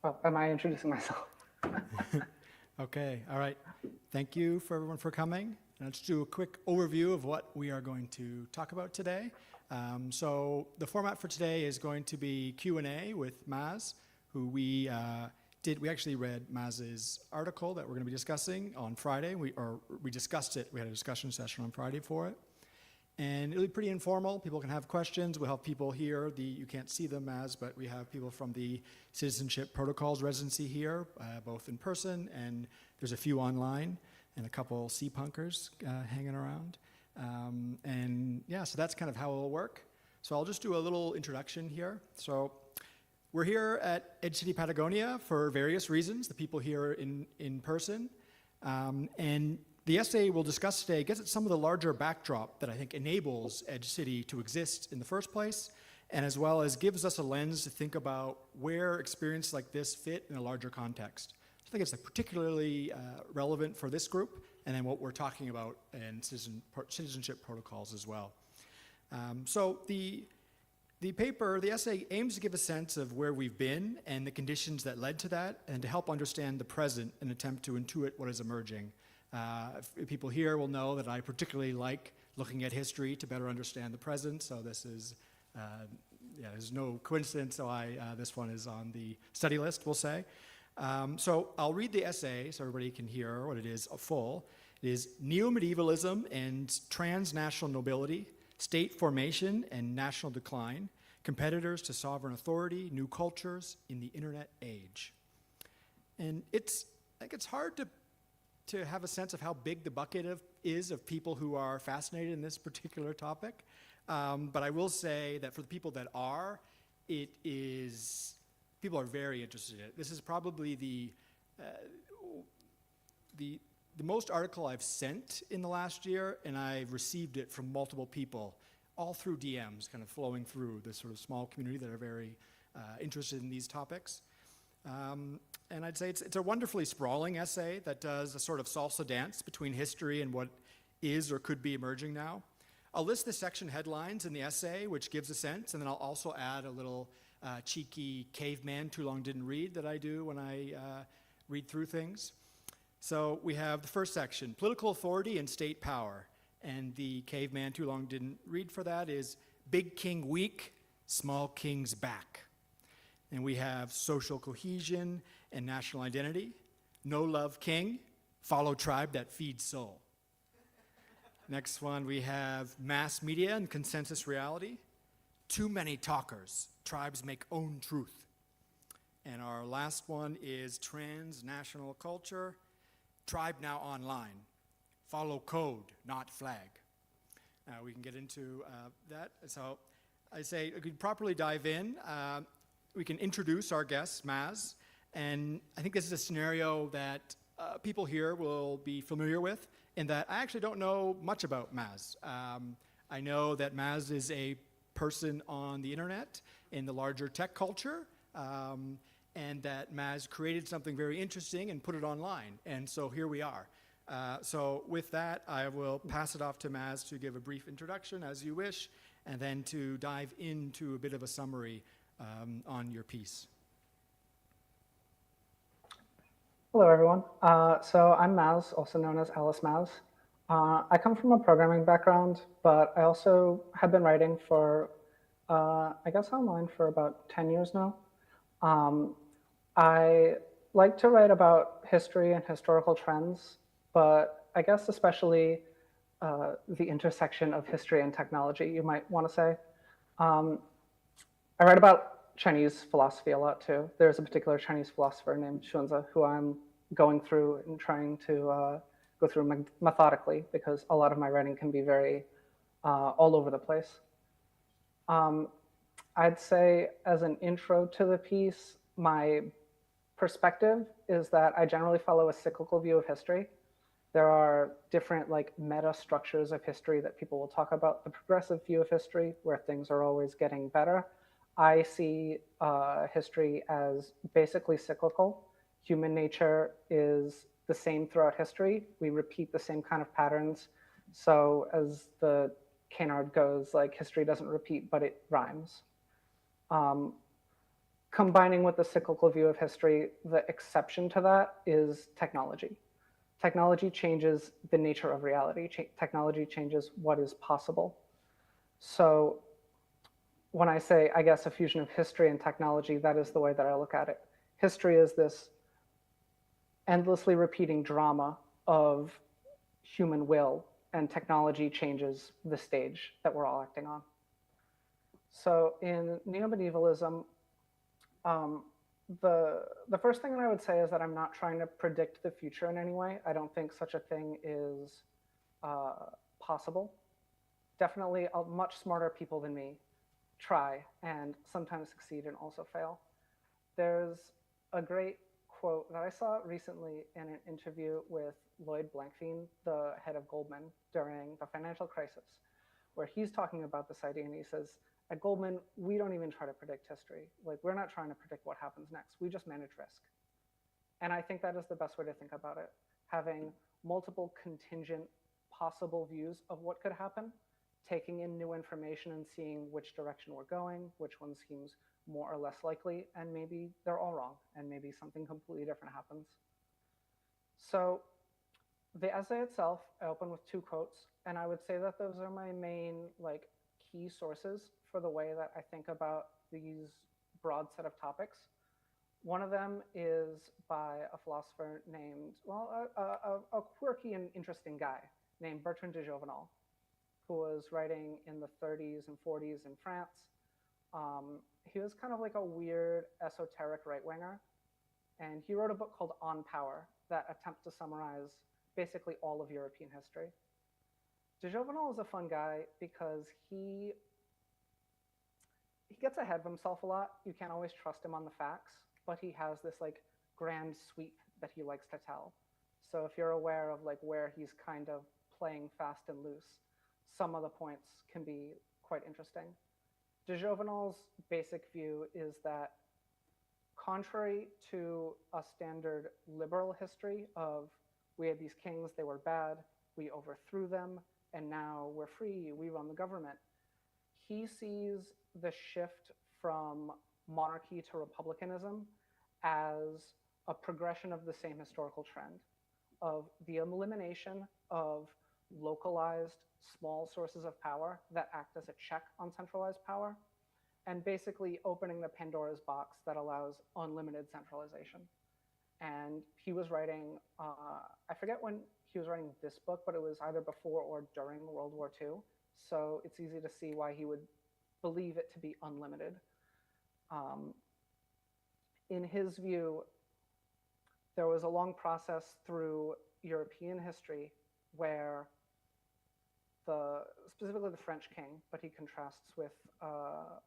Oh, am I introducing myself? Okay, all right. Thank you for everyone for coming. And let's do a quick overview of what we are going to talk about today. So the format for today is going to be Q&A with Maz, who we actually read Maz's article that we're going to be discussing on Friday. We discussed it. We had a discussion session on Friday for it. And it'll be pretty informal. People can have questions. We'll have people here. You can't see them as, but we have people from the Citizenship Protocols residency here, both in person, and there's a few online, and a couple sea-punkers hanging around. And yeah, so that's kind of how it'll work. So I'll just do a little introduction here. So we're here at Edge City, Patagonia for various reasons, the people here in person. And the essay we'll discuss today gets at some of the larger backdrop that I think enables Edge City to exist in the first place, and as well as gives us a lens to think about where experiences like this fit in a larger context. I think it's particularly relevant for this group, and then what we're talking about in citizenship protocols as well. So the essay aims to give a sense of where we've been and the conditions that led to that, and to help understand the present and attempt to intuit what is emerging. If people here will know that I particularly like looking at history to better understand the present, so this is, there's no coincidence, so this one is on the study list, we'll say. So I'll read the essay so everybody can hear what it is full. It is Neomedievalism and Transnational Nobility, State Formation and National Decline, Competitors to Sovereign Authority, New Cultures in the Internet Age. And I think it's hard to have a sense of how big the bucket is of people who are fascinated in this particular topic. But I will say that for the people that are, people are very interested in it. This is probably the most article I've sent in the last year, and I've received it from multiple people, all through DMs, kind of flowing through this sort of small community that are very interested in these topics. And I'd say it's a wonderfully sprawling essay that does a sort of salsa dance between history and what is or could be emerging now. I'll list the section headlines in the essay, which gives a sense, and then I'll also add a little cheeky caveman too long didn't read that I do when I read through things. So we have the first section, political authority and state power. And the caveman too long didn't read for that is big king weak, small kings back. And we have social cohesion and national identity, no love king, follow tribe that feeds soul. Next one, we have mass media and consensus reality, too many talkers, tribes make own truth. And our last one is transnational culture, tribe now online, follow code, not flag. We can get into that. So I say we could properly dive in. We can introduce our guest, Maz, and I think this is a scenario that people here will be familiar with, in that I actually don't know much about Maz. I know that Maz is a person on the internet in the larger tech culture, and that Maz created something very interesting and put it online, and so here we are. So with that, I will pass it off to Maz to give a brief introduction, as you wish, and then to dive into a bit of a summary on your piece. Hello, everyone. So I'm Maz, also known as Alice Maz. I come from a programming background, but I also have been writing for, I guess online for about 10 years now. I like to write about history and historical trends, but I guess especially the intersection of history and technology, you might want to say. I write about Chinese philosophy a lot too. There's a particular Chinese philosopher named Xunzi who I'm going through and trying to go through methodically, because a lot of my writing can be very all over the place. I'd say as an intro to the piece, my perspective is that I generally follow a cyclical view of history. There are different meta structures of history that people will talk about. The progressive view of history, where things are always getting better. I see history as basically cyclical. Human nature is the same throughout history. We repeat the same kind of patterns. So as the canard goes, history doesn't repeat, but it rhymes. combining with the cyclical view of history, the exception to that is technology. Technology changes the nature of reality. Technology changes what is possible. So when I say, I guess, a fusion of history and technology, that is the way that I look at it. History is this endlessly repeating drama of human will, and technology changes the stage that we're all acting on. So in neomedievalism, the first thing that I would say is that I'm not trying to predict the future in any way. I don't think such a thing is possible. Definitely, much smarter people than me try and sometimes succeed and also fail. There's a great quote that I saw recently in an interview with Lloyd Blankfein, the head of Goldman, during the financial crisis, where he's talking about this idea, and he says, at Goldman, we don't even try to predict history. Like, we're not trying to predict what happens next. We just manage risk. And I think that is the best way to think about it. Having multiple contingent possible views of what could happen, taking in new information and seeing which direction we're going, which one seems more or less likely, and maybe they're all wrong, and maybe something completely different happens. So the essay itself, I open with 2 quotes, and I would say that those are my main key sources for the way that I think about these broad set of topics. One of them is by a philosopher named, well, a quirky and interesting guy named Bertrand de Jouvenel, who was writing in the 30s and 40s in France. He was kind of like a weird, esoteric right-winger, and he wrote a book called On Power that attempts to summarize basically all of European history. De Jouvenel is a fun guy because he gets ahead of himself a lot. You can't always trust him on the facts, but he has this grand sweep that he likes to tell. So if you're aware of where he's kind of playing fast and loose, some of the points can be quite interesting. De Jouvenel's basic view is that contrary to a standard liberal history of we had these kings, they were bad, we overthrew them, and now we're free, we run the government, he sees the shift from monarchy to republicanism as a progression of the same historical trend of the elimination of localized small sources of power that act as a check on centralized power, and basically opening the Pandora's box that allows unlimited centralization. And he was writing, I forget when he was writing this book, but it was either before or during World War II. So it's easy to see why he would believe it to be unlimited. In his view, there was a long process through European history where specifically the French king, but he contrasts with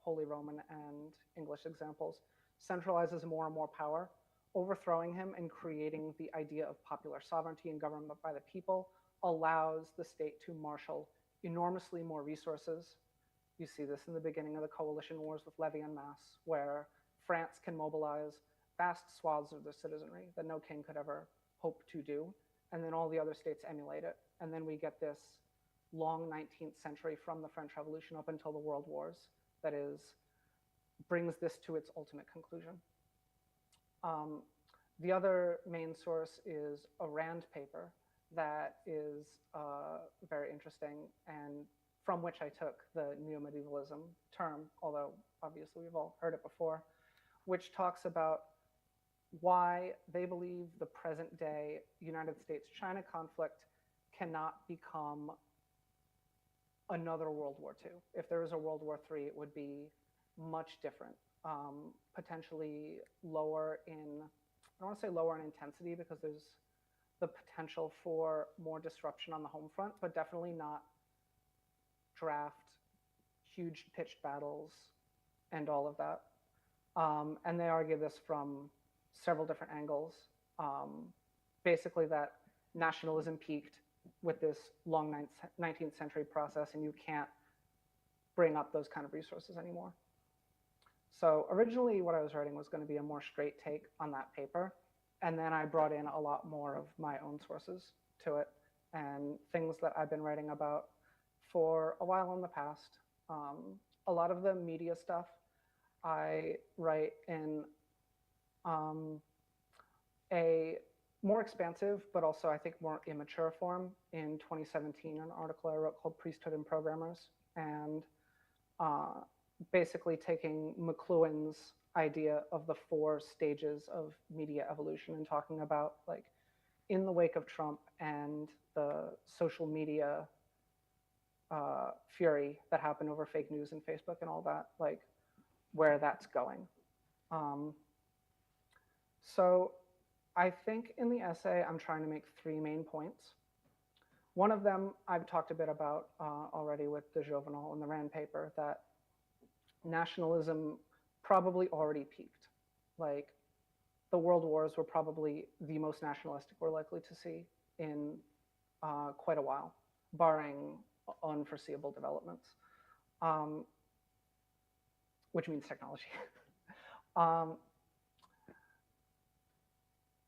Holy Roman and English examples, centralizes more and more power, overthrowing him and creating the idea of popular sovereignty and government by the people allows the state to marshal enormously more resources. You see this in the beginning of the coalition wars with Levy and Masse, where France can mobilize vast swaths of their citizenry that no king could ever hope to do, and then all the other states emulate it. And then we get this long 19th century from the French Revolution up until the World Wars that brings this to its ultimate conclusion. The other main source is a Rand paper that is very interesting, and from which I took the neomedievalism term, although obviously we've all heard it before, which talks about why they believe the present day United States-China conflict cannot become another World War II. If there was a World War III, it would be much different, potentially lower in, I don't want to say lower in intensity because there's the potential for more disruption on the home front, but definitely not draft huge pitched battles and all of that. And they argue this from several different angles. Basically that nationalism peaked with this long 19th century process, and you can't bring up those kind of resources anymore. So originally what I was writing was going to be a more straight take on that paper, and then I brought in a lot more of my own sources to it and things that I've been writing about for a while in the past. A lot of the media stuff I write in a more expansive, but also I think more immature form in 2017, an article I wrote called Priesthood and Programmers, and uh, basically taking McLuhan's idea of the 4 stages of media evolution and talking about like in the wake of Trump and the social media fury that happened over fake news and Facebook and all that, like where that's going. Um, so I think in the essay, I'm trying to make 3 main points. One of them I've talked a bit about already with de Jovenel in the Rand paper, that nationalism probably already peaked. Like the world wars were probably the most nationalistic we're likely to see in quite a while, barring unforeseeable developments, um, which means technology. um,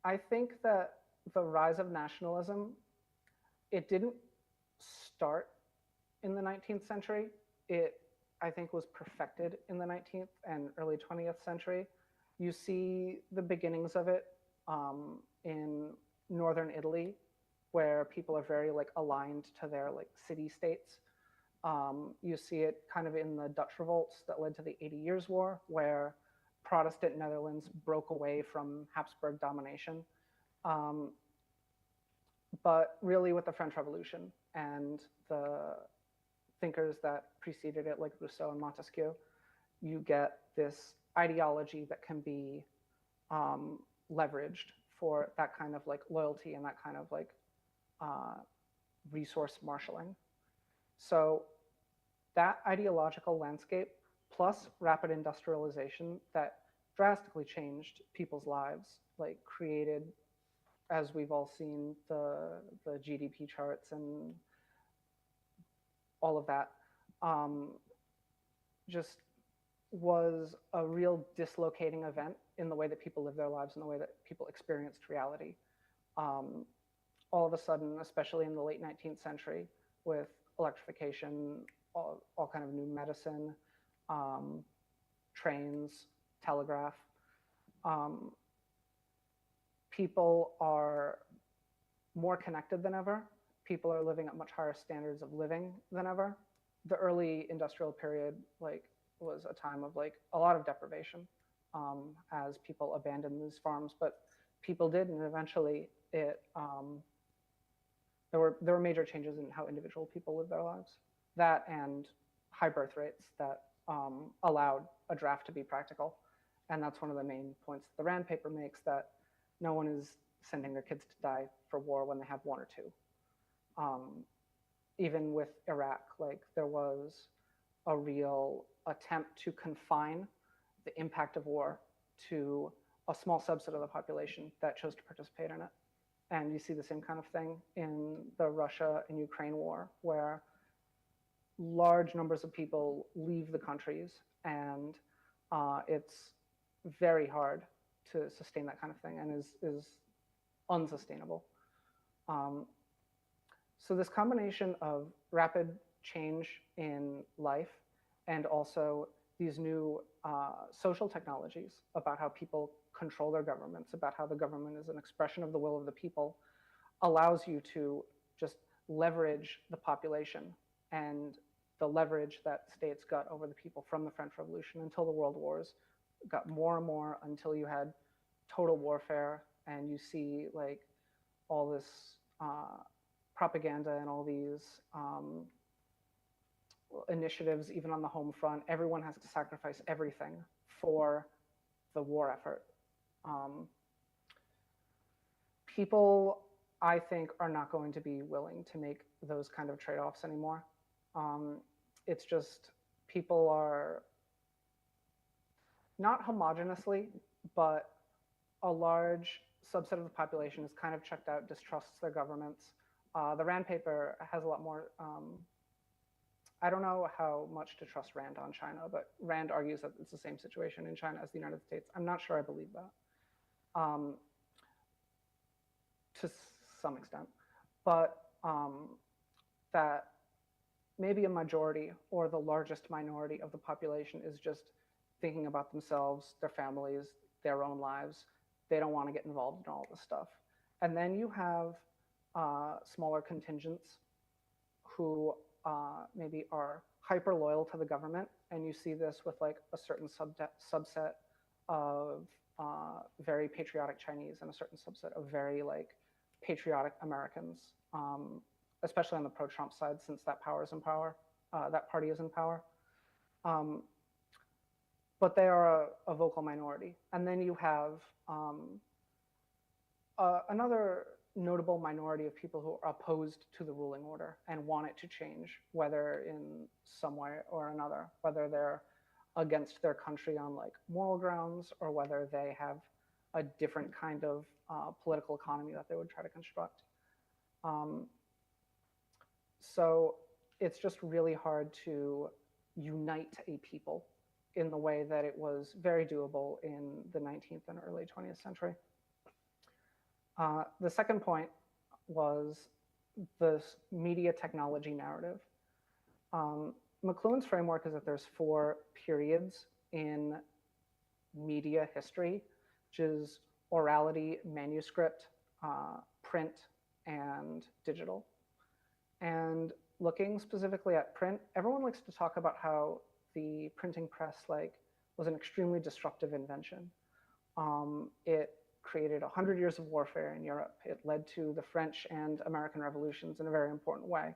I think that the rise of nationalism, it didn't start in the 19th century. It, I think, was perfected in the 19th and early 20th century. You see the beginnings of it in northern Italy, where people are very like aligned to their like city states. You see it kind of in the Dutch revolts that led to the 80 Years' War, where Protestant Netherlands broke away from Habsburg domination. Um, but really with the French Revolution and the thinkers that preceded it, like Rousseau and Montesquieu, you get this ideology that can be leveraged for that kind of like loyalty and that kind of like uh, resource marshaling. So that ideological landscape plus rapid industrialization that drastically changed people's lives, like created, as we've all seen, the GDP charts and all of that, just was a real dislocating event in the way that people live their lives and the way that people experienced reality. All of a sudden, especially in the late 19th century, with electrification, all kind of new medicine, trains, telegraph, people are more connected than ever. People are living at much higher standards of living than ever. The early industrial period, like, was a time of like a lot of deprivation as people abandoned these farms, but people did, and eventually it there were major changes in how individual people live their lives. That and high birth rates that allowed a draft to be practical, and that's one of the main points that the Rand paper makes, that no one is sending their kids to die for war when they have 1 or 2. Even with Iraq, like there was a real attempt to confine the impact of war to a small subset of the population that chose to participate in it. And you see the same kind of thing in the Russia and Ukraine war, where large numbers of people leave the countries, and it's very hard to sustain that kind of thing, and is unsustainable. So this combination of rapid change in life and also these new social technologies about how people control their governments, about how the government is an expression of the will of the people, allows you to just leverage the population and the leverage that states got over the people from the French Revolution until the World Wars, got more and more until you had total warfare, and you see like all this propaganda and all these initiatives, even on the home front. Everyone has to sacrifice everything for the war effort. People, I think, are not going to be willing to make those kind of trade-offs anymore. It's just people are not homogeneously, but a large subset of the population is kind of checked out, distrusts their governments. The Rand paper has a lot more. I don't know how much to trust Rand on China, but Rand argues that it's the same situation in China as the United States. I'm not sure I believe that to some extent, but that maybe a majority or the largest minority of the population is just thinking about themselves, their families, their own lives. They don't want to get involved in all this stuff. And then you have smaller contingents who maybe are hyper loyal to the government, and you see this with like a certain subset of very patriotic Chinese and a certain subset of very like patriotic Americans, especially on the pro-Trump side, since that that party is in power. Um, but they are a vocal minority. And then you have another notable minority of people who are opposed to the ruling order and want it to change, whether in some way or another, whether they're against their country on like moral grounds or whether they have a different kind of political economy that they would try to construct. So it's just really hard to unite a people in the way that it was very doable in the 19th and early 20th century. The second point was this media technology narrative. McLuhan's framework is that there's 4 periods in media history, which is orality, manuscript, print, and digital. And looking specifically at print, everyone likes to talk about how the printing press was an extremely disruptive invention. It created 100 years of warfare in Europe. It led to the French and American revolutions in a very important way.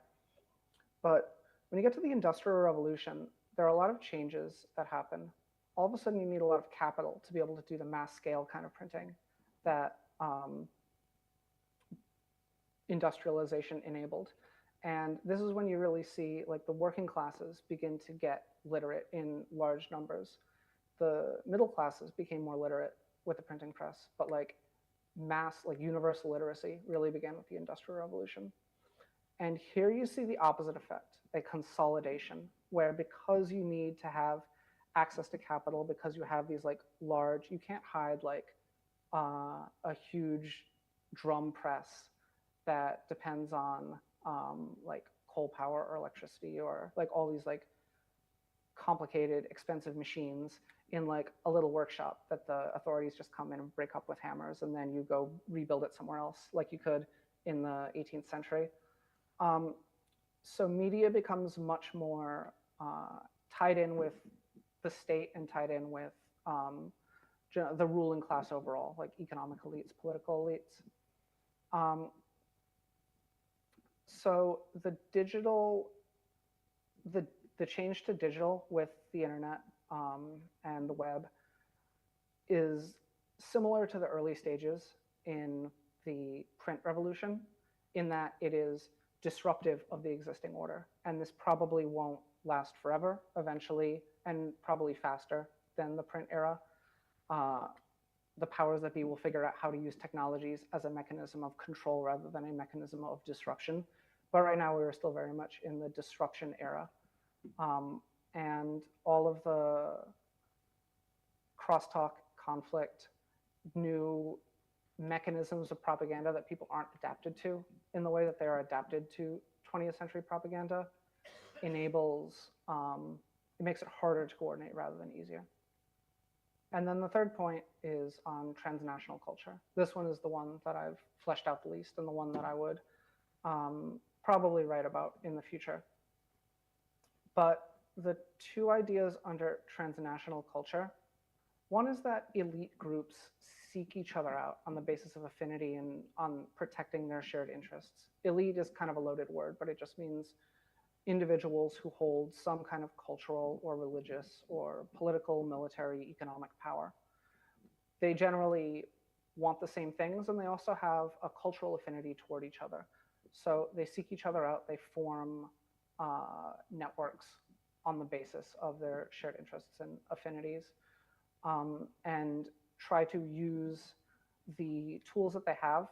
But when you get to the Industrial Revolution, there are a lot of changes that happen. All of a sudden, you need a lot of capital to be able to do the mass scale kind of printing that industrialization enabled. And this is when you really see like the working classes begin to get literate in large numbers. The middle classes became more literate with the printing press, but like universal literacy really began with the Industrial Revolution. And here you see the opposite effect, a consolidation, where because you need to have access to capital, because you have these like large, you can't hide like a huge drum press that depends on like coal power or electricity or like all these like complicated, expensive machines in like a little workshop that the authorities just come in and break up with hammers, and then you go rebuild it somewhere else like you could in the 18th century. So media becomes much more tied in with the state and tied in with the ruling class overall, like economic elites, political elites. So the change to digital with the internet and the web is similar to the early stages in the print revolution, in that it is disruptive of the existing order. And this probably won't last forever, eventually, and probably faster than the print era. The powers that be will figure out how to use technologies as a mechanism of control rather than a mechanism of disruption. But right now, we are still very much in the disruption era. And all of the crosstalk, conflict, new mechanisms of propaganda that people aren't adapted to in the way that they are adapted to 20th century propaganda enables, it makes it harder to coordinate rather than easier. And then the third point is on transnational culture. This one is the one that I've fleshed out the least and the one that I would probably write about in the future. But the 2 ideas under transnational culture, one is that elite groups seek each other out on the basis of affinity and on protecting their shared interests. Elite is kind of a loaded word, but it just means individuals who hold some kind of cultural or religious or political, military, economic power. They generally want the same things, and they also have a cultural affinity toward each other. So they seek each other out, they form networks on the basis of their shared interests and affinities, and try to use the tools that they have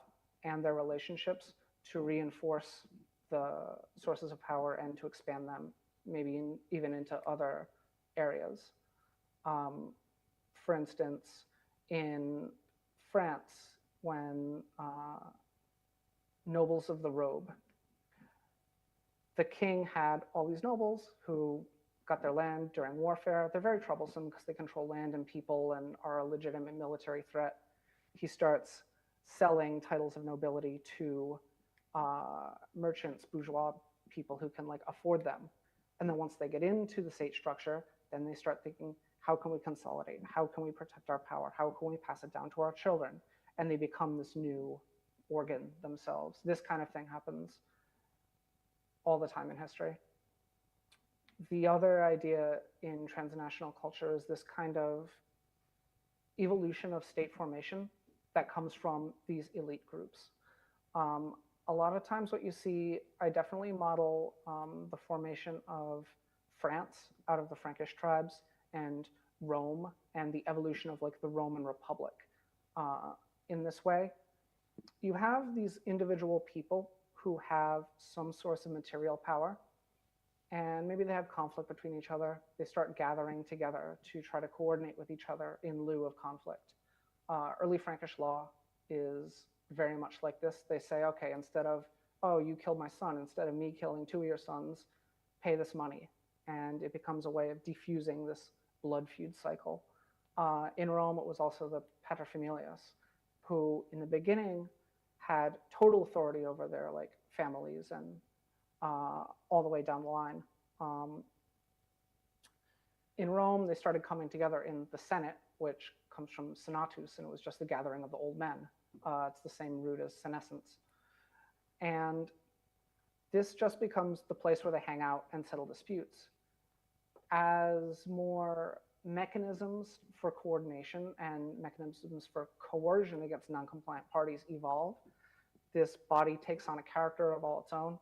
and their relationships to reinforce the sources of power and to expand them, maybe even into other areas. For instance, in France, when nobles of the robe, the king had all these nobles who got their land during warfare. They're very troublesome because they control land and people and are a legitimate military threat. He starts selling titles of nobility to merchants, bourgeois people who can like afford them. And then once they get into the state structure, then they start thinking, how can we consolidate? How can we protect our power? How can we pass it down to our children? And they become this new organ themselves. This kind of thing happens all the time in history. The other idea in transnational culture is this kind of evolution of state formation that comes from these elite groups. A lot of times what you see, I definitely model the formation of France out of the Frankish tribes and Rome and the evolution of like the Roman Republic. In this way, you have these individual people who have some source of material power, and maybe they have conflict between each other. They start gathering together to try to coordinate with each other in lieu of conflict. Early Frankish law is very much like this. They say, okay, instead of, oh, you killed my son, instead of me killing two of your sons, pay this money. And it becomes a way of defusing this blood feud cycle. In Rome, it was also the paterfamilias, who in the beginning had total authority over their like families and all the way down the line. In Rome, they started coming together in the Senate, which comes from senatus, and it was just the gathering of the old men. It's the same root as senescence. And this just becomes the place where they hang out and settle disputes. As more mechanisms for coordination and mechanisms for coercion against non-compliant parties evolve, this body takes on a character of all its own,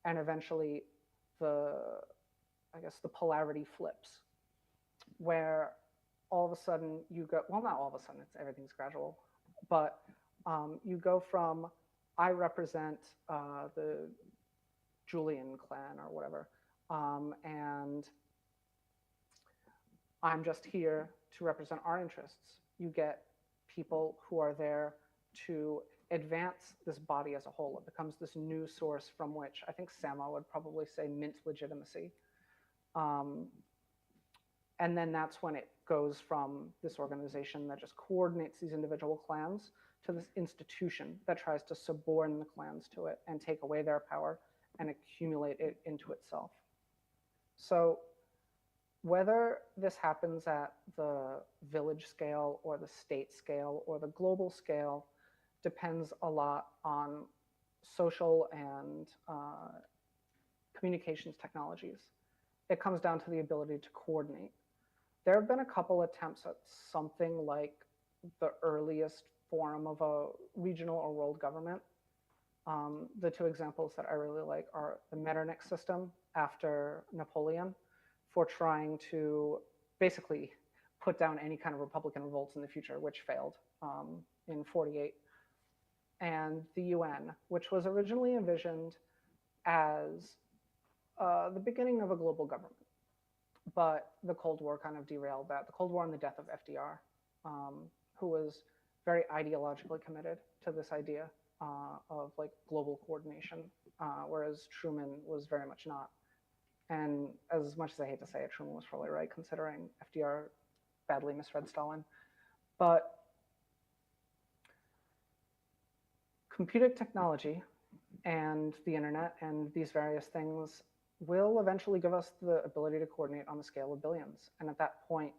and eventually the polarity flips, where all of a sudden you go, well, not all of a sudden, everything's gradual, but you go from, I represent the Julian clan or whatever, and I'm just here to represent our interests. You get people who are there to advance this body as a whole. It becomes this new source from which I think Sama would probably say mint legitimacy. And then that's when it goes from this organization that just coordinates these individual clans to this institution that tries to suborn the clans to it and take away their power and accumulate it into itself. So whether this happens at the village scale or the state scale or the global scale depends a lot on social and communications technologies. It comes down to the ability to coordinate. There have been a couple attempts at something like the earliest form of a regional or world government. The two examples that I really like are the Metternich system after Napoleon for trying to basically put down any kind of Republican revolts in the future, which failed in 48. And the UN, which was originally envisioned as the beginning of a global government. But the Cold War kind of derailed that. The Cold War and the death of FDR, who was very ideologically committed to this idea of like global coordination, whereas Truman was very much not. And as much as I hate to say it, Truman was probably right, considering FDR badly misread Stalin. But computer technology and the internet and these various things will eventually give us the ability to coordinate on the scale of billions. And at that point,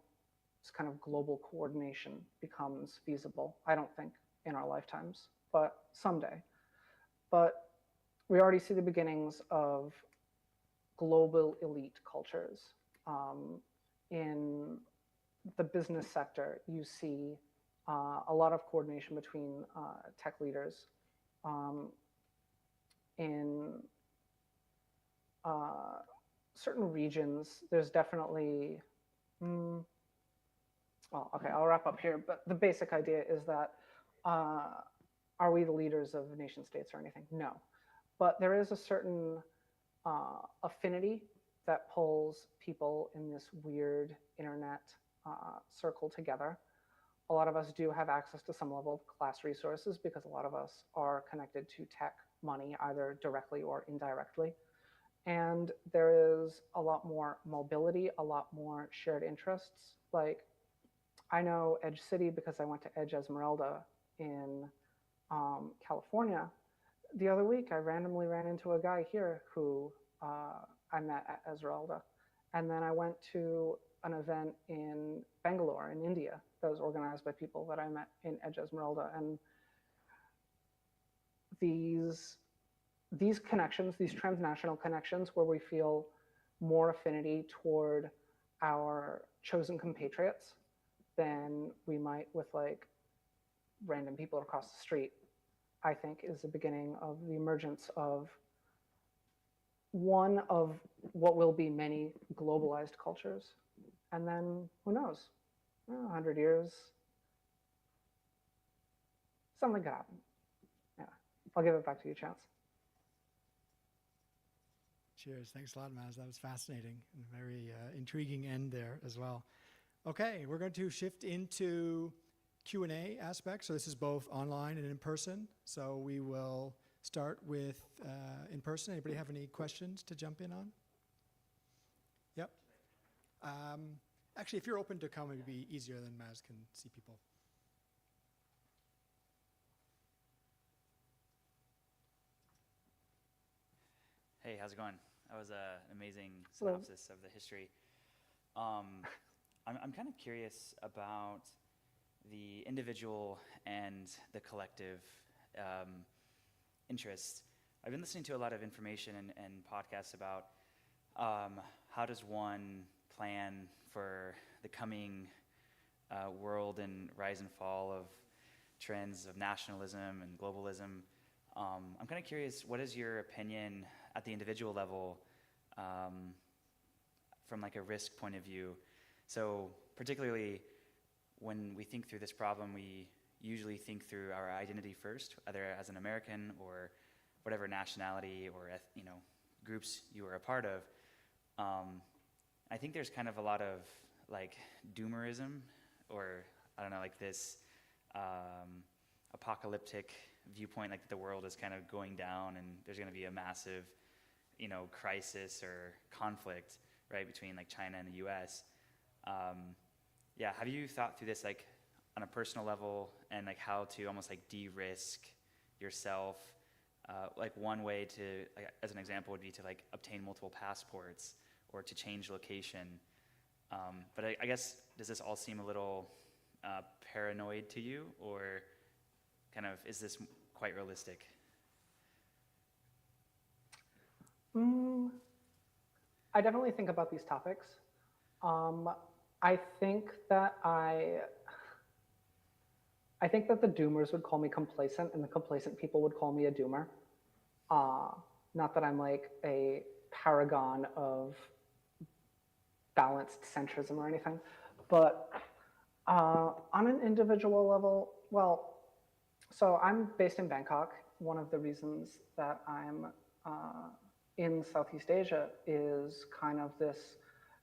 this kind of global coordination becomes feasible. I don't think in our lifetimes, but someday. But we already see the beginnings of global elite cultures. In the business sector, you see a lot of coordination between tech leaders. In certain regions, there's definitely, well, okay, I'll wrap up here, but the basic idea is that are we the leaders of nation states or anything? No. But there is a certain affinity that pulls people in this weird internet circle together. A lot of us do have access to some level of class resources because a lot of us are connected to tech money, either directly or indirectly. And there is a lot more mobility, a lot more shared interests. Like, I know Edge City because I went to Edge Esmeralda in California. The other week, I randomly ran into a guy here who I met at Esmeralda. And then I went to an event in Bangalore in India that was organized by people that I met in Edge Esmeralda. And these connections, these transnational connections where we feel more affinity toward our chosen compatriots than we might with like random people across the street, I think is the beginning of the emergence of one of what will be many globalized cultures. And then who knows, 100 years, something could happen. Yeah, I'll give it back to you, Chance. Cheers. Thanks a lot, Maz. That was fascinating and very intriguing end there as well. Okay, we're going to shift into Q&A aspect. So this is both online and in person. So we will start with in person. Anybody have any questions to jump in on? Yep. Actually, if you're open to come, it would be easier, then Maz can see people. Hey, how's it going? That was an amazing synopsis of the history. I'm kind of curious about the individual and the collective interests. I've been listening to a lot of information and podcasts about how does one plan for the coming world and rise and fall of trends of nationalism and globalism. I'm kind of curious, what is your opinion at the individual level from like a risk point of view? So particularly when we think through this problem, we usually think through our identity first, either as an American or whatever nationality or groups you are a part of. I think there's kind of a lot of like doomerism, or I don't know, like this apocalyptic viewpoint, like the world is kind of going down and there's going to be a massive crisis or conflict, right, between like China and the US. Have you thought through this like on a personal level and like how to almost like de-risk yourself? Like one way to, like, as an example, would be to like obtain multiple passports or to change location. But I guess, does this all seem a little paranoid to you, or kind of is this quite realistic? I definitely think about these topics. I think that the doomers would call me complacent, and the complacent people would call me a doomer. Not that I'm like a paragon of balanced centrism or anything, but on an individual level, well, so I'm based in Bangkok. One of the reasons that I'm in Southeast Asia is kind of this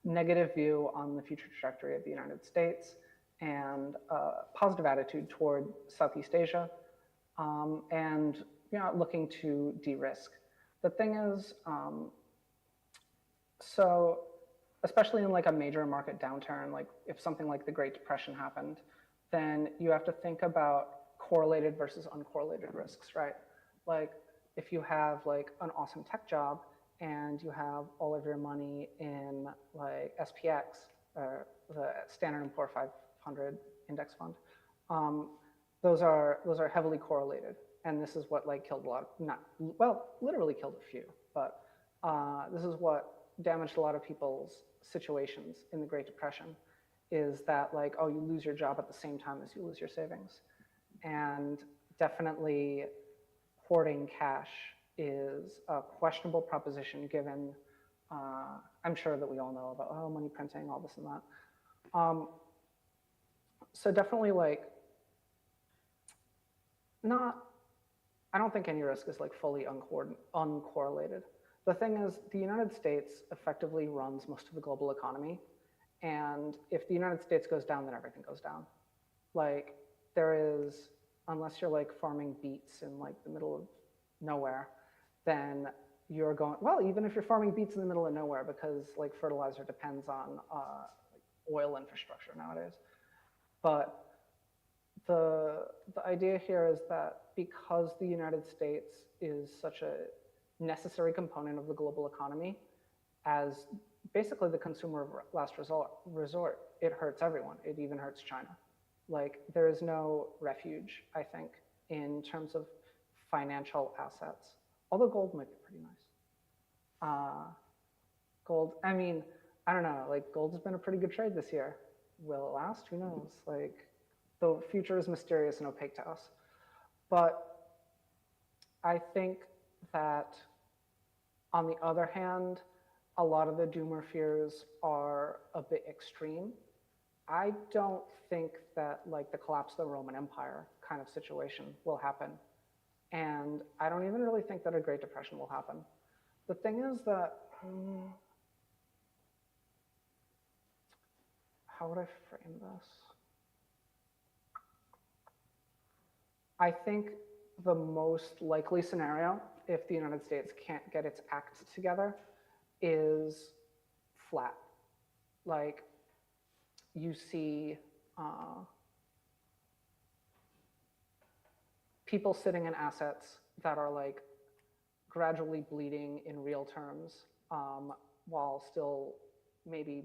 negative view on the future trajectory of the United States and a positive attitude toward Southeast Asia, and looking to de-risk. The thing is, so especially in like a major market downturn, like if something like the Great Depression happened, then you have to think about correlated versus uncorrelated risks, right? Like if you have like an awesome tech job and you have all of your money in like SPX, or the Standard & Poor 500 index fund, those are heavily correlated. And this is what like killed a lot of, literally killed a few, but this is what damaged a lot of people's situations in the Great Depression, is that like, oh, you lose your job at the same time as you lose your savings. And definitely hoarding cash is a questionable proposition given, I'm sure that we all know about, money printing, all this and that. So definitely like, I don't think any risk is like fully uncorrelated. The thing is, the United States effectively runs most of the global economy. And if the United States goes down, then everything goes down. Like there is, unless you're like farming beets in like the middle of nowhere, then you're going, well, even if you're farming beets in the middle of nowhere, because like fertilizer depends on oil infrastructure nowadays. But the idea here is that because the United States is such a necessary component of the global economy, as basically the consumer of last resort, it hurts everyone. It even hurts China. Like, there is no refuge, I think, in terms of financial assets. Although gold might be pretty nice. Gold, I mean, I don't know, like gold has been a pretty good trade this year. Will it last? Who knows? Like, the future is mysterious and opaque to us. But I think that on the other hand, a lot of the doomer fears are a bit extreme. I don't think that like the collapse of the Roman Empire kind of situation will happen. And I don't even really think that a Great Depression will happen. The thing is that, how would I frame this? I think the most likely scenario, if the United States can't get its act together, is flat. Like, you see people sitting in assets that are like gradually bleeding in real terms, while still maybe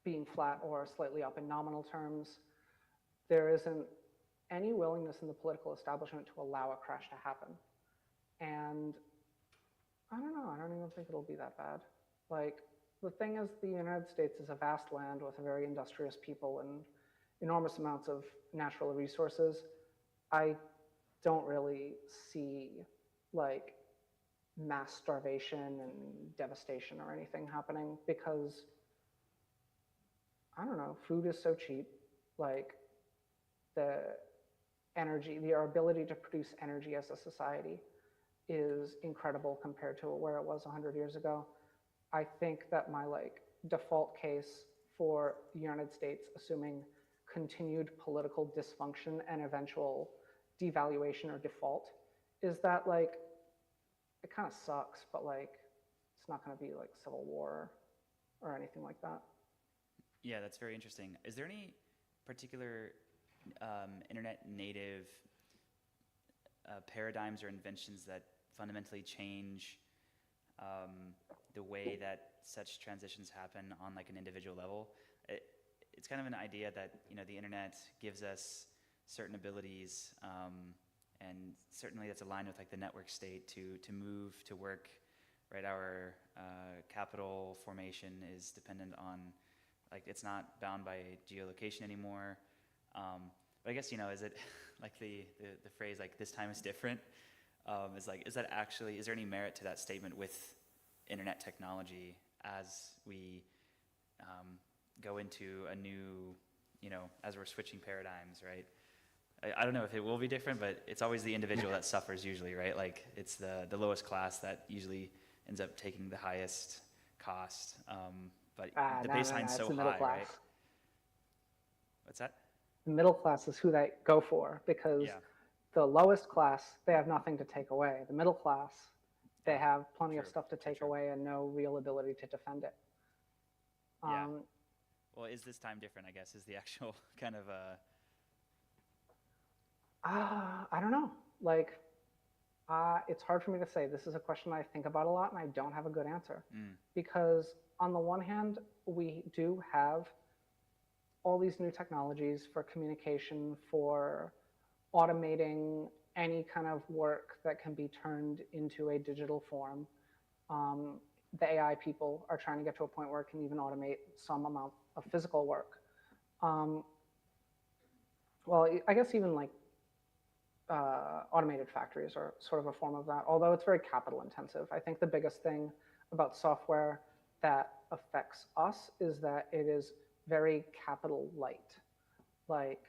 being flat or slightly up in nominal terms. There isn't any willingness in the political establishment to allow a crash to happen. And I don't know, I don't even think it'll be that bad. Like, the thing is, the United States is a vast land with a very industrious people and enormous amounts of natural resources. I don't really see like mass starvation and devastation or anything happening because, I don't know, food is so cheap. Like, the energy, our ability to produce energy as a society is incredible compared to where it was 100 years ago. I think that my like default case for the United States, assuming continued political dysfunction and eventual devaluation or default, is that like it kind of sucks, but like it's not going to be like civil war or anything like that. Yeah, that's very interesting. Is there any particular internet native paradigms or inventions that fundamentally change the way that such transitions happen on like an individual level? It's kind of an idea that, you know, the internet gives us certain abilities, and certainly that's aligned with like the network state to move, to work, right? Our capital formation is dependent on, like, it's not bound by geolocation anymore. But I guess, you know, is it like the phrase like this time is different? Is there any merit to that statement with internet technology as we go into a new, you know, as we're switching paradigms, right? I don't know if it will be different, but it's always the individual that suffers usually, right? Like, it's the lowest class that usually ends up taking the highest cost. But the baseline's so high, right? What's that? The middle class is who they go for because the lowest class, they have nothing to take away. The middle class, they have plenty of stuff to take away and no real ability to defend it. Well, is this time different, I guess, is the actual kind of I don't know. Like, it's hard for me to say. This is a question I think about a lot and I don't have a good answer. Because on the one hand, we do have all these new technologies for communication, for automating any kind of work that can be turned into a digital form. The AI people are trying to get to a point where it can even automate some amount of physical work. Well, I guess even like automated factories are sort of a form of that, although it's very capital intensive. I think the biggest thing about software that affects us is that it is very capital light. Like,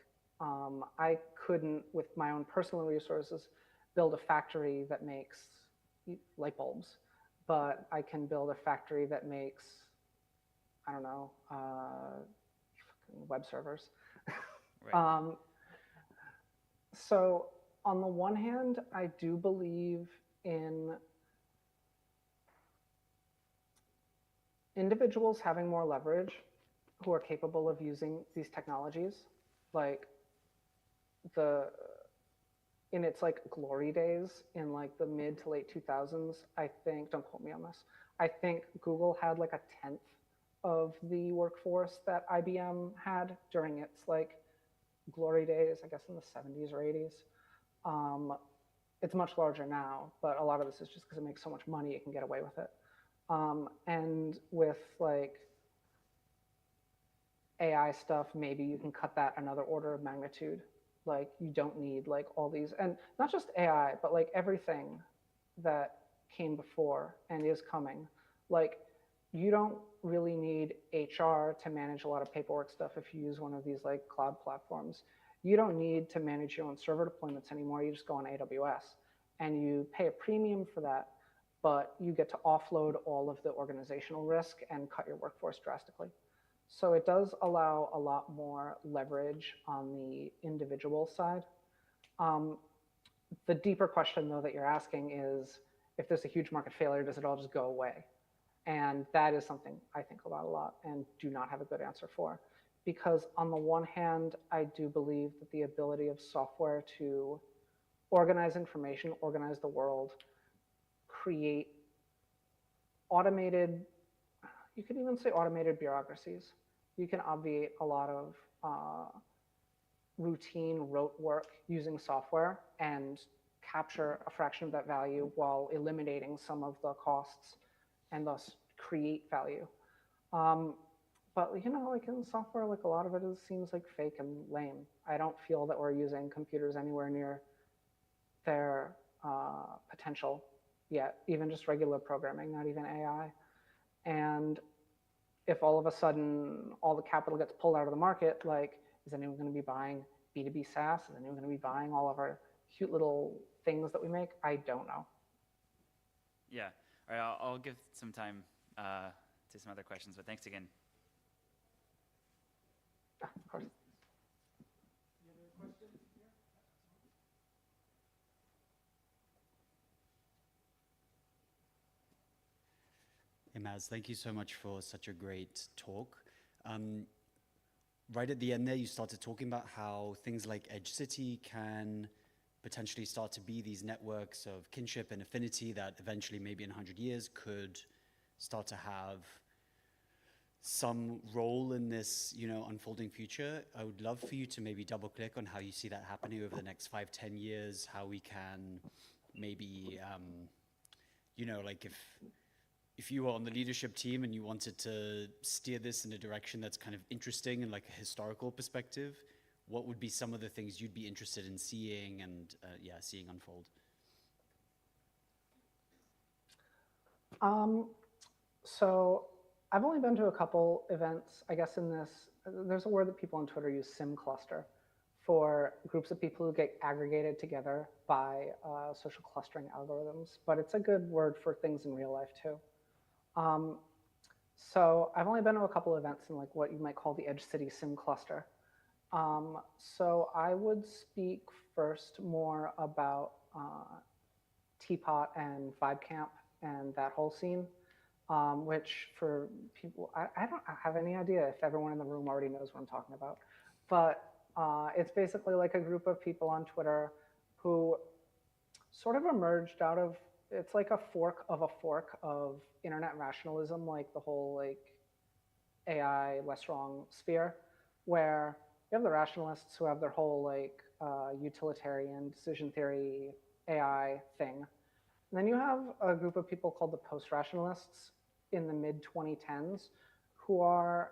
I couldn't, with my own personal resources, build a factory that makes light bulbs, but I can build a factory that makes, I don't know, web servers. right. So on the one hand, I do believe in individuals having more leverage who are capable of using these technologies, like the in its like glory days in like the mid to late 2000s, I think, don't quote me on this, I think Google had like a tenth of the workforce that IBM had during its like glory days, I guess in the 70s or 80s. It's much larger now, but a lot of this is just because it makes so much money, it can get away with it. And with like AI stuff, maybe you can cut that another order of magnitude. Like you don't need like all these, and not just AI, but like everything that came before and is coming. Like you don't really need HR to manage a lot of paperwork stuff if you use one of these like cloud platforms. You don't need to manage your own server deployments anymore. You just go on AWS and you pay a premium for that, but you get to offload all of the organizational risk and cut your workforce drastically. So it does allow a lot more leverage on the individual side. The deeper question, though, that you're asking is, if there's a huge market failure, does it all just go away? And that is something I think about a lot and do not have a good answer for. Because on the one hand, I do believe that the ability of software to organize information, organize the world, create automated, you could even say automated bureaucracies. You can obviate a lot of routine rote work using software and capture a fraction of that value while eliminating some of the costs and thus create value. But you know, like in software, like a lot of it seems like fake and lame. I don't feel that we're using computers anywhere near their potential yet, even just regular programming, not even AI. And if all of a sudden all the capital gets pulled out of the market, like, is anyone going to be buying B2B SaaS? Is anyone going to be buying all of our cute little things that we make? I don't know. Yeah. All right, I'll give some time to some other questions, but thanks again. Of course. Any other questions here? Hey, Maz, thank you so much for such a great talk. Right at the end there, you started talking about how things like Edge City can potentially start to be these networks of kinship and affinity that eventually, maybe in 100 years, could start to have some role in this, unfolding future. I would love for you to maybe double click on how you see that happening over the next 5-10 years, how we can maybe, like if you were on the leadership team and you wanted to steer this in a direction that's kind of interesting and like a historical perspective, what would be some of the things you'd be interested in seeing and seeing unfold? So I've only been to a couple events, I guess in this, there's a word that people on Twitter use, sim cluster, for groups of people who get aggregated together by social clustering algorithms, but it's a good word for things in real life too. So I've only been to a couple of events in like what you might call the Edge City sim cluster. So I would speak first more about Teapot and Vibe Camp and that whole scene, which for people, I don't have any idea if everyone in the room already knows what I'm talking about, but it's basically like a group of people on Twitter who sort of emerged out of, it's like a fork of internet rationalism, like the whole like AI less wrong sphere, where you have the rationalists who have their whole like utilitarian decision theory AI thing. And then you have a group of people called the post-rationalists in the mid-2010s who are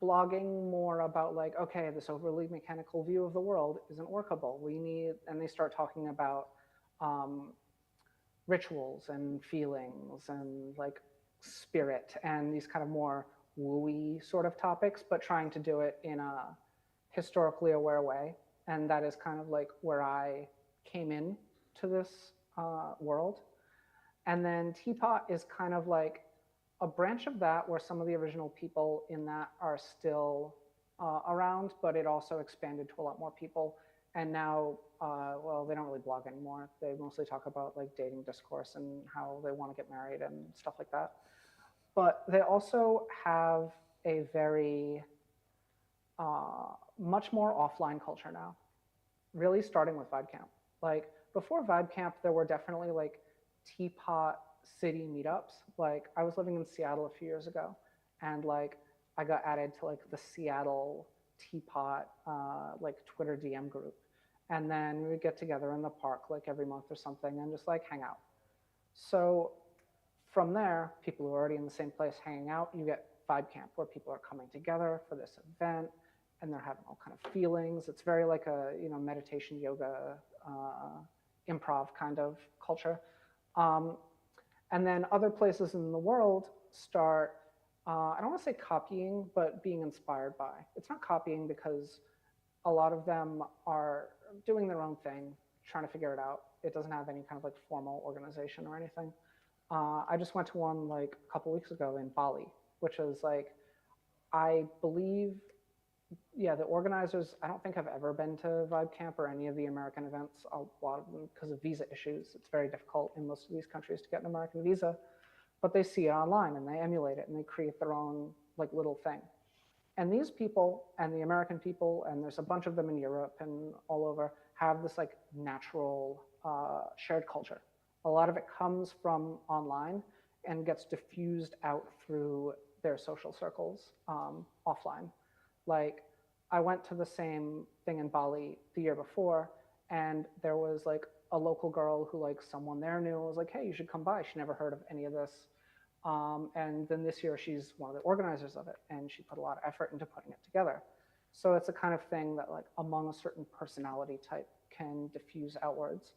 blogging more about like, okay, this overly mechanical view of the world isn't workable. We need, and they start talking about rituals and feelings and like spirit and these kind of more wooey sort of topics, but trying to do it in a historically aware way. And that is kind of like where I came in to this world. And then Teapot is kind of like a branch of that where some of the original people in that are still around, but it also expanded to a lot more people. And now, well, they don't really blog anymore. They mostly talk about like dating discourse and how they want to get married and stuff like that. but they also have a very much more offline culture now, really starting with Vibe Camp. Like before Vibe Camp, there were definitely like teapot city meetups. Like I was living in Seattle a few years ago, and like I got added to like the Seattle teapot like Twitter DM group, and then we would get together in the park like every month or something and just like hang out. So from there, people who are already in the same place hanging out, you get Vibe Camp where people are coming together for this event and they're having all kind of feelings. It's very like a meditation, yoga, improv kind of culture. And then other places in the world start, I don't want to say copying, but being inspired by. It's not copying because a lot of them are doing their own thing, trying to figure it out. It doesn't have any kind of like formal organization or anything. I just went to one like a couple weeks ago in Bali, which is like, I believe, yeah, the organizers, I don't think I've ever been to Vibe Camp or any of the American events, a lot of them because of visa issues. It's very difficult in most of these countries to get an American visa, but they see it online and they emulate it and they create their own like little thing. And these people and the American people, and there's a bunch of them in Europe and all over, have this like natural shared culture. A lot of it comes from online and gets diffused out through their social circles offline. Like I went to the same thing in Bali the year before, and there was like a local girl who like someone there knew was like, hey, you should come by. She never heard of any of this. And then this year she's one of the organizers of it, and she put a lot of effort into putting it together. So it's a kind of thing that like among a certain personality type can diffuse outwards.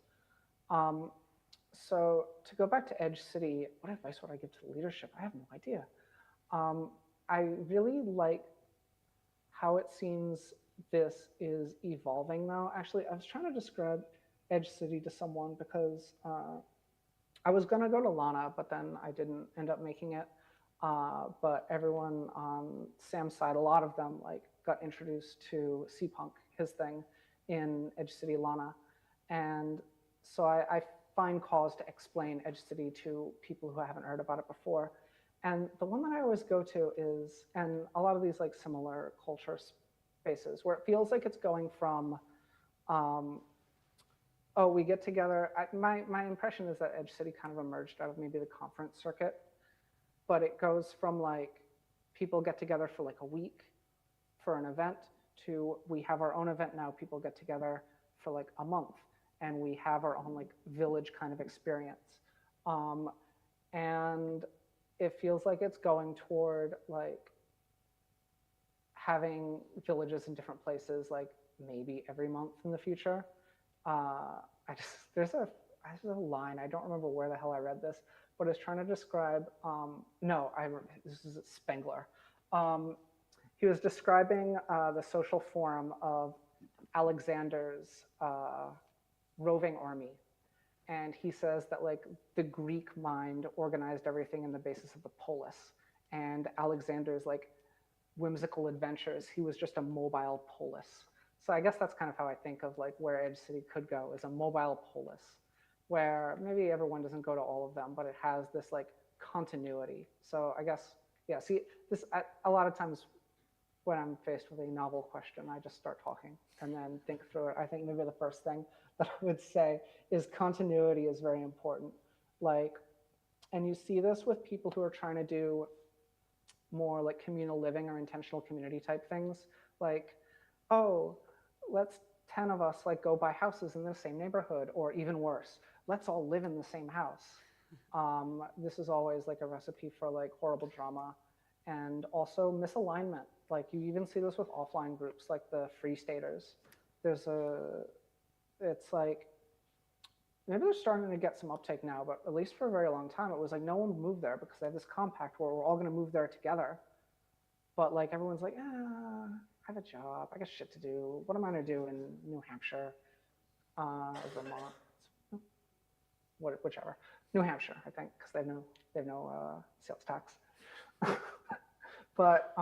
So to go back to Edge City, what advice would I give to the leadership? I have no idea. I really like how it seems this is evolving now. Actually, I was trying to describe Edge City to someone because I was gonna go to Lana, but then I didn't end up making it. But everyone on Sam's side, a lot of them like got introduced to C-Punk, his thing, in Edge City Lana. And so I find cause to explain Edge City to people who haven't heard about it before. And the one that I always go to is, and a lot of these like similar culture spaces where it feels like it's going from, oh, we get together. My impression is that Edge City kind of emerged out of maybe the conference circuit, but it goes from like people get together for like a week for an event to we have our own event now. People get together for like a month and we have our own like village kind of experience. And it feels like it's going toward like having villages in different places, like maybe every month in the future. There's a line, I don't remember where the hell I read this, but it's trying to describe, this is Spengler. He was describing the social forum of Alexander's roving army. And he says that like the Greek mind organized everything in the basis of the polis, and Alexander's like whimsical adventures, he was just a mobile polis. So I guess that's kind of how I think of like where Edge City could go, is a mobile polis, where maybe everyone doesn't go to all of them, but it has this like continuity. So I guess, yeah, see, this a lot of times when I'm faced with a novel question, I just start talking and then think through it. I think maybe the first thing that I would say is continuity is very important. Like, and you see this with people who are trying to do more like communal living or intentional community type things. Like, oh, let's 10 of us like go buy houses in the same neighborhood, or even worse, let's all live in the same house. This is always like a recipe for like horrible drama and also misalignment. Like you even see this with offline groups like the Free Staters. It's like, maybe they're starting to get some uptake now, but at least for a very long time, it was like no one would move there because they have this compact where we're all going to move there together. But like everyone's like, I have a job, I got shit to do. What am I going to do in New Hampshire, Vermont, whichever, New Hampshire, I think, because they have no sales tax. But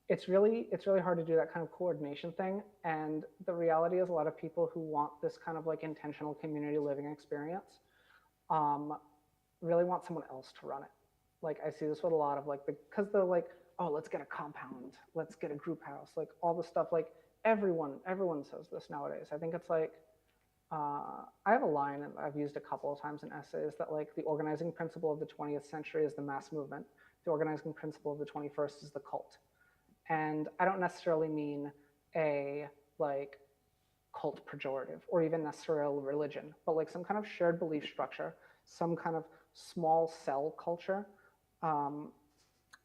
it's really hard to do that kind of coordination thing. And the reality is a lot of people who want this kind of like intentional community living experience really want someone else to run it. Like I see this with a lot of like, because they're like, oh, let's get a compound, let's get a group house, like all the stuff. Like everyone says this nowadays. I think it's like, I have a line and I've used a couple of times in essays that like the organizing principle of the 20th century is the mass movement. The organizing principle of the 21st is the cult. And I don't necessarily mean a like cult pejorative or even necessarily religion, but like some kind of shared belief structure, some kind of small cell culture um,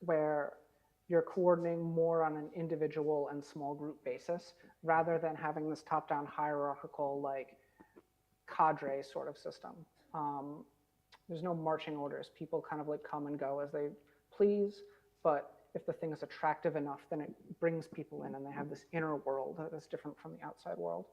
where you're coordinating more on an individual and small group basis rather than having this top-down hierarchical like cadre sort of system. There's no marching orders. People kind of like come and go as they please, but if the thing is attractive enough, then it brings people in and they have this inner world that is different from the outside world.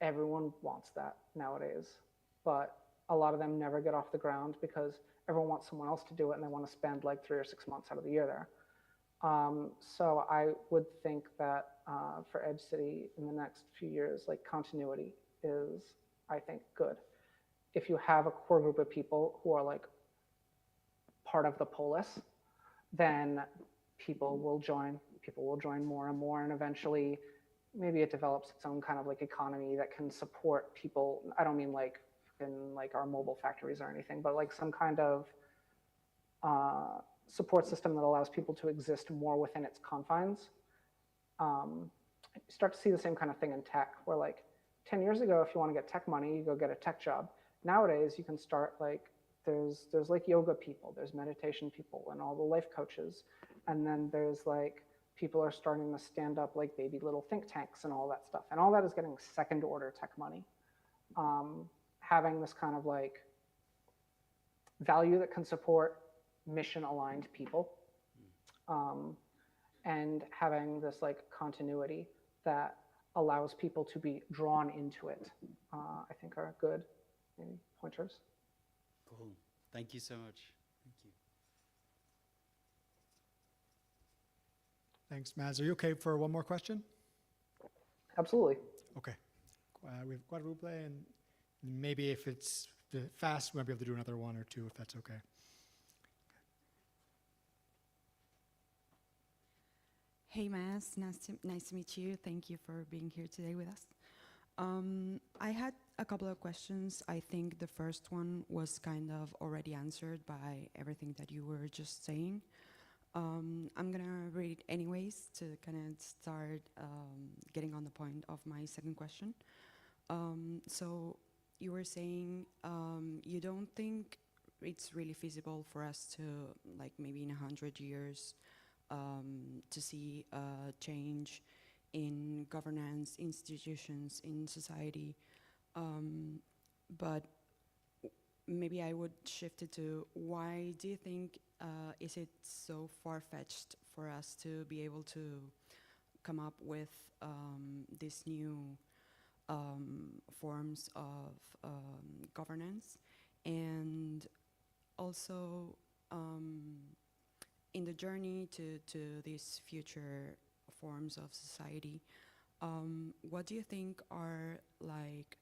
Everyone wants that nowadays, but a lot of them never get off the ground because everyone wants someone else to do it and they want to spend like 3 or 6 months out of the year there. So I would think that for Edge City in the next few years, like continuity is, I think, good. If you have a core group of people who are like part of the polis, then people will join more and more, and eventually maybe it develops its own kind of like economy that can support people. I don't mean like in like our mobile factories or anything, but like some kind of support system that allows people to exist more within its confines. You start to see the same kind of thing in tech, where like 10 years ago, if you want to get tech money, you go get a tech job. Nowadays, you can start like, there's like yoga people, there's meditation people and all the life coaches. And then there's like, people are starting to stand up like baby little think tanks and all that stuff. And all that is getting second order tech money. Having this kind of like value that can support mission aligned people. And having this like continuity that allows people to be drawn into it, I think are good maybe pointers. Cool. Thank you so much. Thank you. Thanks, Maz. Are you okay for one more question? Absolutely. Okay. We have Guadalupe, and maybe if it's fast, we might be able to do another one or two, if that's okay. Hey, Mas, nice to meet you. Thank you for being here today with us. I had a couple of questions. I think the first one was kind of already answered by everything that you were just saying. I'm gonna read it anyways to kind of start getting on the point of my second question. So you were saying you don't think it's really feasible for us to, like maybe in 100 years, to see a change in governance, institutions, in society. But maybe I would shift it to, why do you think is it so far-fetched for us to be able to come up with these new forms of governance? And also, in the journey to these future forms of society, what do you think are like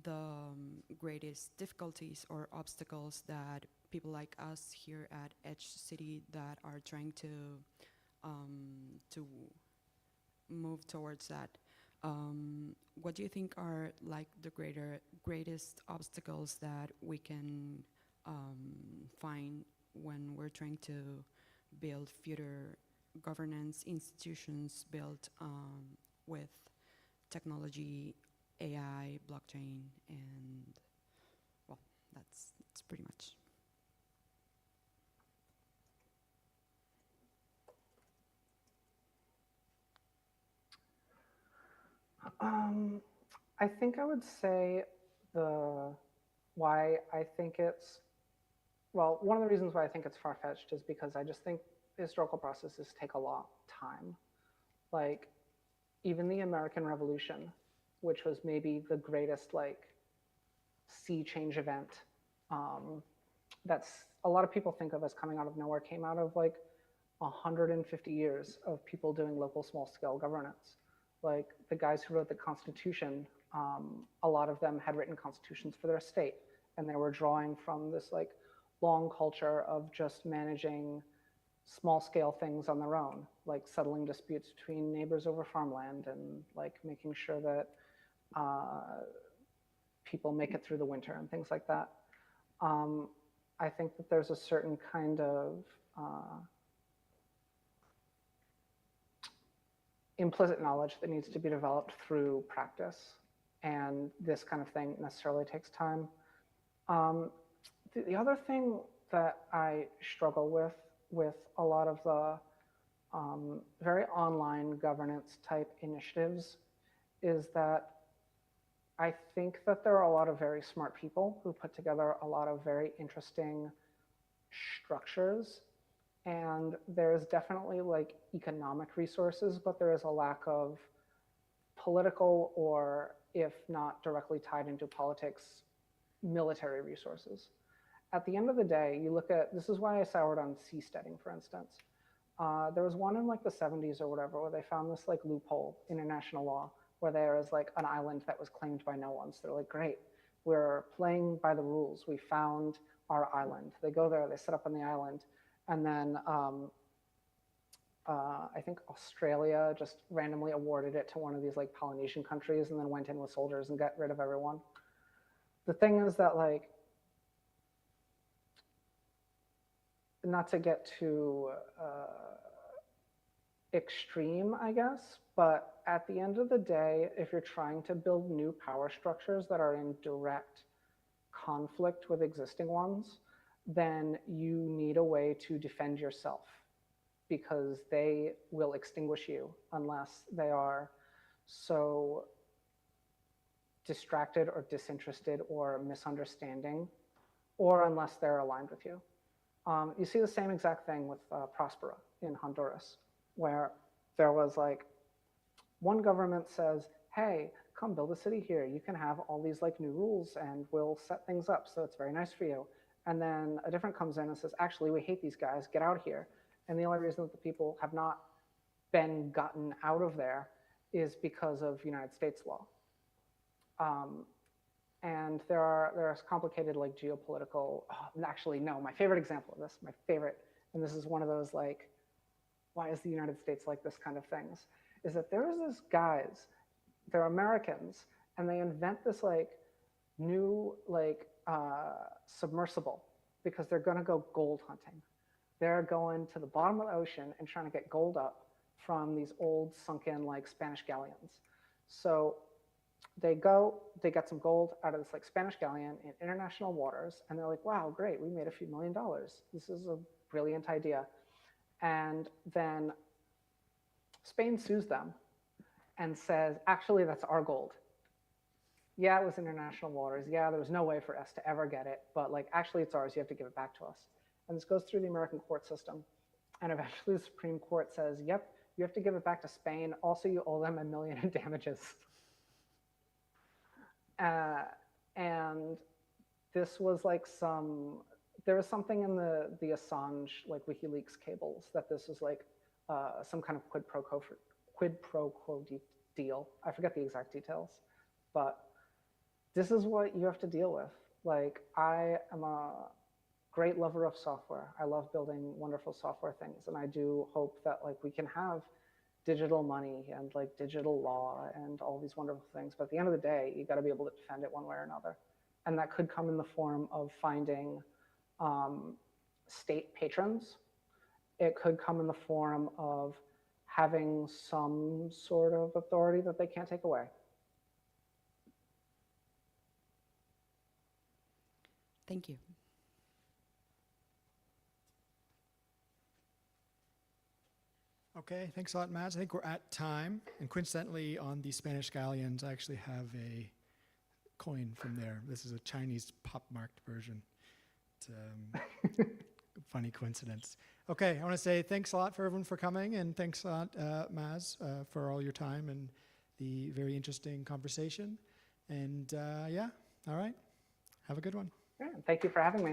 the greatest difficulties or obstacles that people like us here at Edge City that are trying to move towards that? What do you think are like the greatest obstacles that we can find when we're trying to build future governance institutions built with technology, AI, blockchain, and well, that's pretty much. I think I would say why I think it's, well, one of the reasons why I think it's far-fetched is because I just think historical processes take a long time. Like even the American Revolution, which was maybe the greatest like sea change event, that's a lot of people think of as coming out of nowhere, came out of like 150 years of people doing local small-scale governance. Like the guys who wrote the Constitution, a lot of them had written constitutions for their state, and they were drawing from this like long culture of just managing small scale things on their own, like settling disputes between neighbors over farmland and like making sure that people make it through the winter and things like that. I think that there's a certain kind of implicit knowledge that needs to be developed through practice, and this kind of thing necessarily takes time. The other thing that I struggle with a lot of the very online governance type initiatives is that I think that there are a lot of very smart people who put together a lot of very interesting structures, and there's definitely like economic resources, but there is a lack of political, or if not directly tied into politics, military resources. At the end of the day, you look at, this is why I soured on seasteading, for instance. There was one in like the 70s or whatever, where they found this like loophole in international law where there is like an island that was claimed by no one. So they're like, great, we're playing by the rules. We found our island. They go there, they set up on the island. And then I think Australia just randomly awarded it to one of these like Polynesian countries and then went in with soldiers and got rid of everyone. The thing is that like, not to get too extreme, I guess, but at the end of the day, if you're trying to build new power structures that are in direct conflict with existing ones, then you need a way to defend yourself, because they will extinguish you unless they are so distracted or disinterested or misunderstanding, or unless they're aligned with you. You see the same exact thing with Prospera in Honduras, where there was like, one government says, hey, come build a city here. You can have all these like new rules and we'll set things up so it's very nice for you. And then a different comes in and says, actually, we hate these guys, get out here. And the only reason that the people have not been gotten out of there is because of United States law. And there's complicated like geopolitical, actually no, my favorite example of this, my favorite, and this is one of those like, why is the United States like this kind of things, is that there is this guys, they're Americans, and they invent this like new like submersible because they're gonna go gold hunting. They're going to the bottom of the ocean and trying to get gold up from these old sunken like Spanish galleons. So they go, they get some gold out of this like Spanish galleon in international waters, and they're like, wow, great, we made a few $1 million. This is a brilliant idea. And then Spain sues them and says, actually, that's our gold. Yeah, it was international waters. Yeah, there was no way for us to ever get it, but like, actually, it's ours. You have to give it back to us. And this goes through the American court system. And eventually the Supreme Court says, yep, you have to give it back to Spain. Also, you owe them $1 million in damages. And this was like there was something in the Assange, like WikiLeaks cables, that this is like some kind of quid pro quo deal. I forget the exact details, but this is what you have to deal with. Like, I am a great lover of software. I love building wonderful software things. And I do hope that like we can have digital money and like digital law and all these wonderful things. But at the end of the day, you got to be able to defend it one way or another. And that could come in the form of finding state patrons. It could come in the form of having some sort of authority that they can't take away. Thank you. Okay, thanks a lot, Mads. I think we're at time. And coincidentally, on the Spanish galleons, I actually have a coin from there. This is a Chinese pop-marked version. It's a funny coincidence. Okay, I want to say thanks a lot for everyone for coming, and thanks a lot, Mads, for all your time and the very interesting conversation. And yeah, all right, have a good one. Yeah, thank you for having me.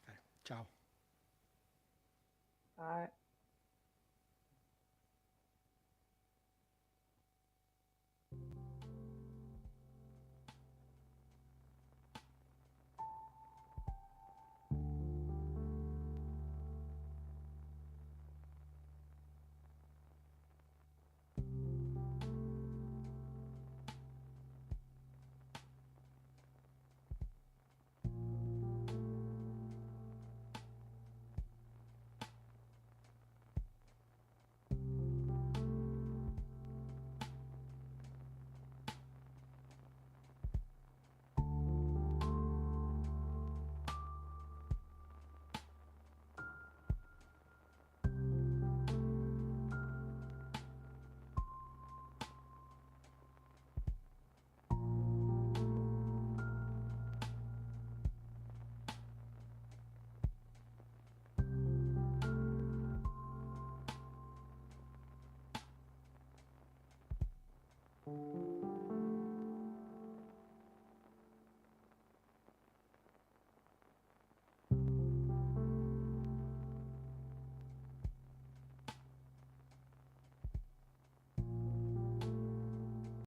Okay, ciao. Bye.